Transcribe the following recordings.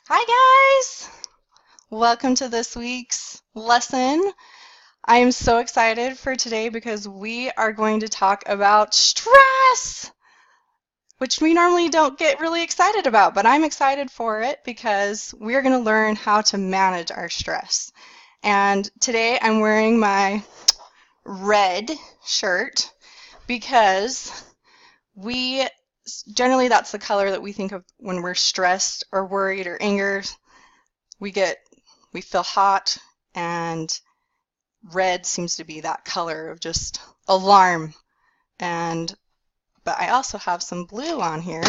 Hi guys! Welcome to this week's lesson. I am so excited for today because we are going to talk about stress, which we normally don't get really excited about, but I'm excited for it because we're going to learn how to manage our stress. And today I'm wearing my red shirt because we generally that's the color that we think of when we're stressed or worried or angry. we get we feel hot, and red seems to be that color of just alarm. And but I also have some blue on here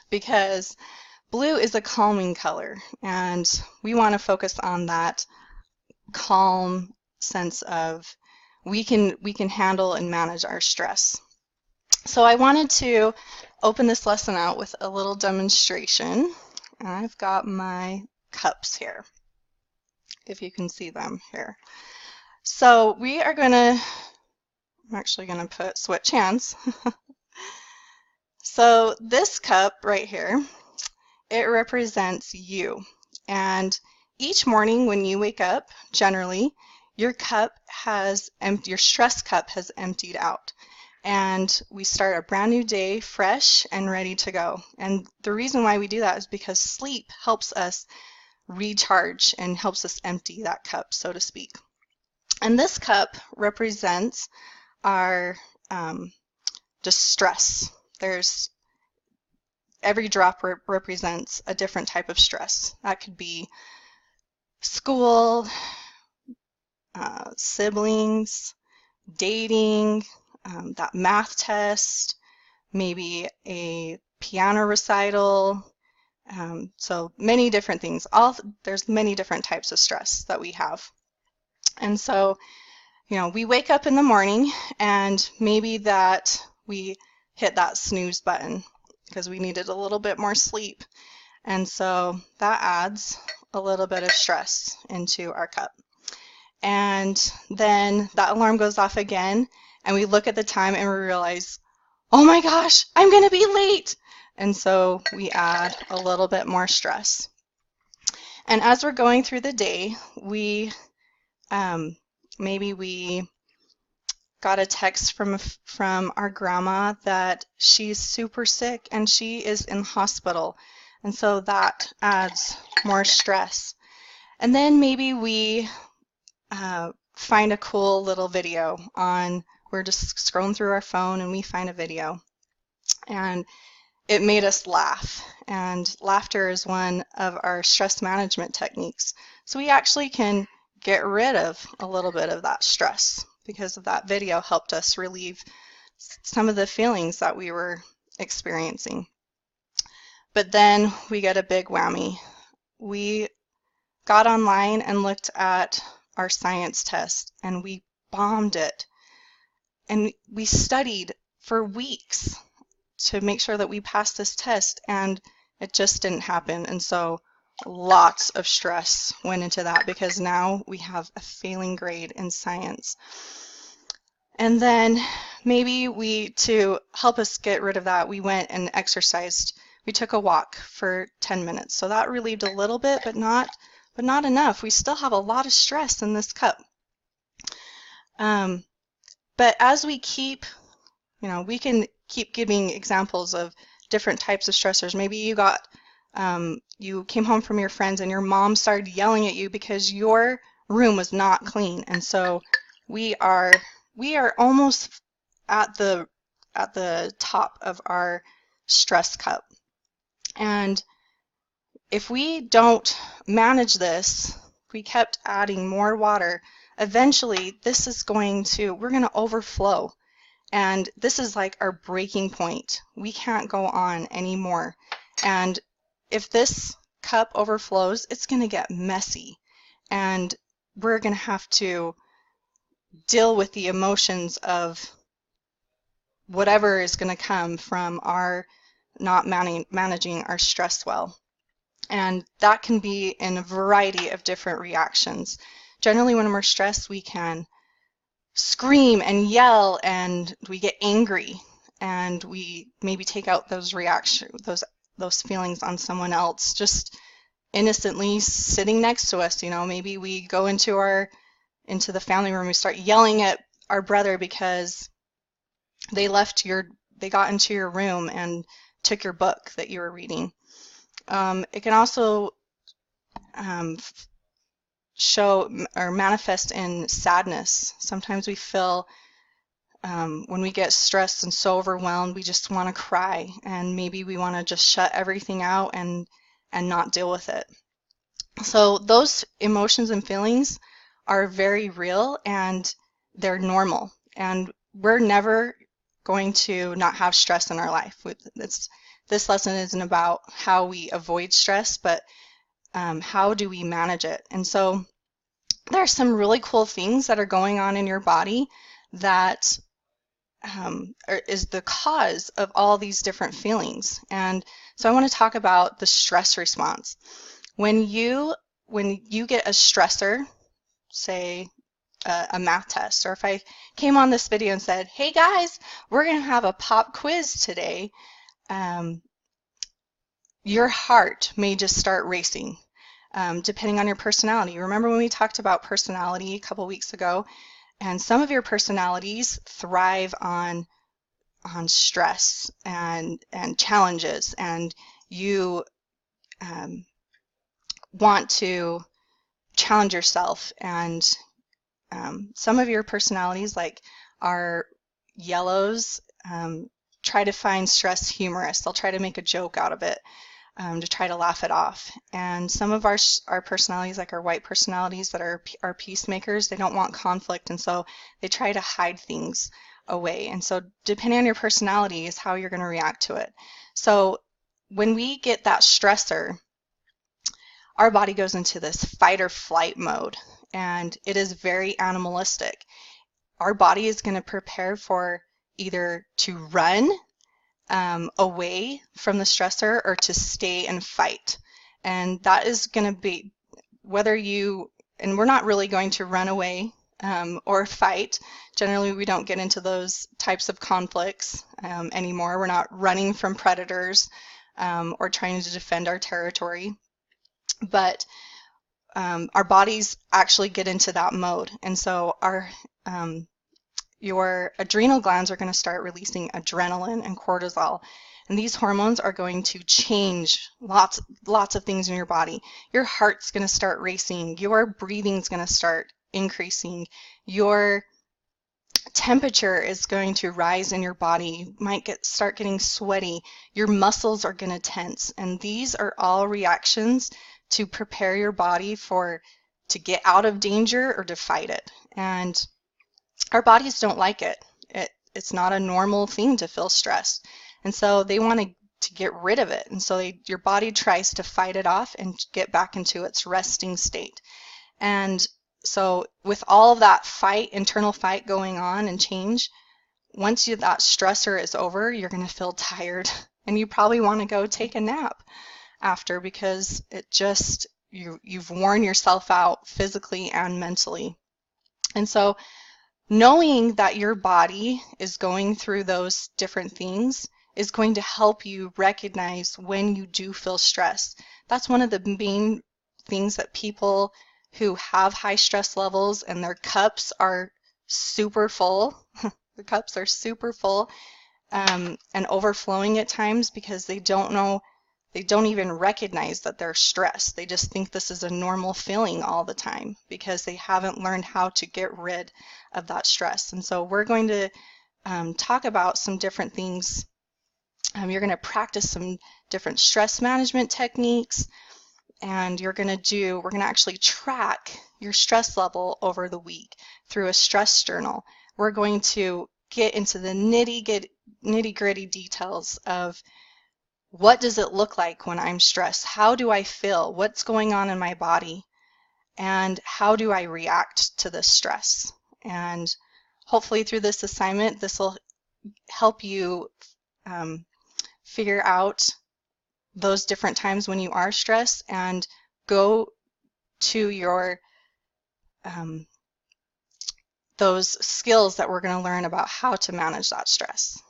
because blue is a calming color, and we want to focus on that calm sense of we can handle and manage our stress. So I wanted to open this lesson out with a little demonstration. I've got my cups here, if you can see them here. So I'm actually going to switch hands. So this cup right here, it represents you. And each morning when you wake up, generally, your stress cup has emptied out. And we start a brand new day fresh and ready to go. And the reason why we do that is because sleep helps us recharge and helps us empty that cup, so to speak. And this cup represents our distress. Every drop represents a different type of stress. That could be school, siblings, dating, that math test, maybe a piano recital. So many different things. There's many different types of stress that we have. And so, we wake up in the morning and maybe that we hit that snooze button because we needed a little bit more sleep. And so that adds a little bit of stress into our cup. And then that alarm goes off again, and we look at the time and we realize, oh my gosh, I'm going to be late. And so we add a little bit more stress. And as we're going through the day, maybe we got a text from our grandma that she's super sick and she is in the hospital. And so that adds more stress. And then maybe we find a cool little video we're just scrolling through our phone and we find a video. And it made us laugh. And laughter is one of our stress management techniques. So we actually can get rid of a little bit of that stress because of that video helped us relieve some of the feelings that we were experiencing. But then we get a big whammy. We got online and looked at our science test and we bombed it. And we studied for weeks to make sure that we passed this test, and it just didn't happen. And so lots of stress went into that because now we have a failing grade in science. And then maybe to help us get rid of that, we went and exercised. We took a walk for 10 minutes. So that relieved a little bit, but not enough. We still have a lot of stress in this cup. But as we keep, we can keep giving examples of different types of stressors. Maybe you came home from your friends and your mom started yelling at you because your room was not clean. And so we are almost at the top of our stress cup. And if we don't manage this, we kept adding more water, eventually we're going to overflow. And this is like our breaking point. We can't go on anymore. And if this cup overflows, it's going to get messy. And we're going to have to deal with the emotions of whatever is going to come from our not managing our stress well. And that can be in a variety of different reactions. Generally, when we're stressed, we can scream and yell and we get angry and we maybe take out those feelings on someone else. Just innocently sitting next to us. You know, maybe we go into the family room, we start yelling at our brother because they got into your room and took your book that you were reading. It can also show or manifest in sadness. Sometimes we feel when we get stressed and so overwhelmed, we just want to cry, and maybe we want to just shut everything out and not deal with it. So those emotions and feelings are very real, and they're normal, and we're never going to not have stress in our life. This lesson isn't about how we avoid stress, but how do we manage it. And so there are some really cool things that are going on in your body that is the cause of all these different feelings. And so I want to talk about the stress response. When you get a stressor, say a math test, or if I came on this video and said, hey guys, we're going to have a pop quiz today, your heart may just start racing, depending on your personality. Remember when we talked about personality a couple weeks ago? And some of your personalities thrive on stress and challenges, and you want to challenge yourself. And some of your personalities, like our yellows, try to find stress humorous. They'll try to make a joke out of it, to try to laugh it off. And some of our personalities, like our white personalities that are peacemakers, they don't want conflict, and so they try to hide things away. And so depending on your personality is how you're going to react to it. So when we get that stressor, our body goes into this fight or flight mode, and it is very animalistic. Our body is going to prepare for either to run away from the stressor or to stay and fight. And that is going to be and we're not really going to run away or fight. Generally, we don't get into those types of conflicts anymore. We're not running from predators or trying to defend our territory. But our bodies actually get into that mode. And so your adrenal glands are going to start releasing adrenaline and cortisol. And these hormones are going to change lots of things in your body. Your heart's going to start racing. Your breathing's going to start increasing. Your temperature is going to rise in your body. You might start getting sweaty. Your muscles are going to tense. And these are all reactions to prepare your body to get out of danger or to fight it. And our bodies don't like it. It's not a normal thing to feel stressed. And so they want to get rid of it. And so your body tries to fight it off and get back into its resting state. And so with all of that internal fight going on and change, once that stressor is over, you're going to feel tired. And you probably want to go take a nap after, because you've worn yourself out physically and mentally. And so knowing that your body is going through those different things is going to help you recognize when you do feel stressed. That's one of the main things that people who have high stress levels and their cups are super full, the cups are super full and overflowing at times, because they don't even recognize that they're stressed. They just think this is a normal feeling all the time because they haven't learned how to get rid of that stress. And so we're going to talk about some different things. You're going to practice some different stress management techniques, and we're going to actually track your stress level over the week through a stress journal. We're going to get into the nitty-gritty details of what does it look like when I'm stressed? How do I feel? What's going on in my body? And how do I react to this stress? And hopefully through this assignment, this will help you figure out those different times when you are stressed and go to your those skills that we're going to learn about how to manage that stress.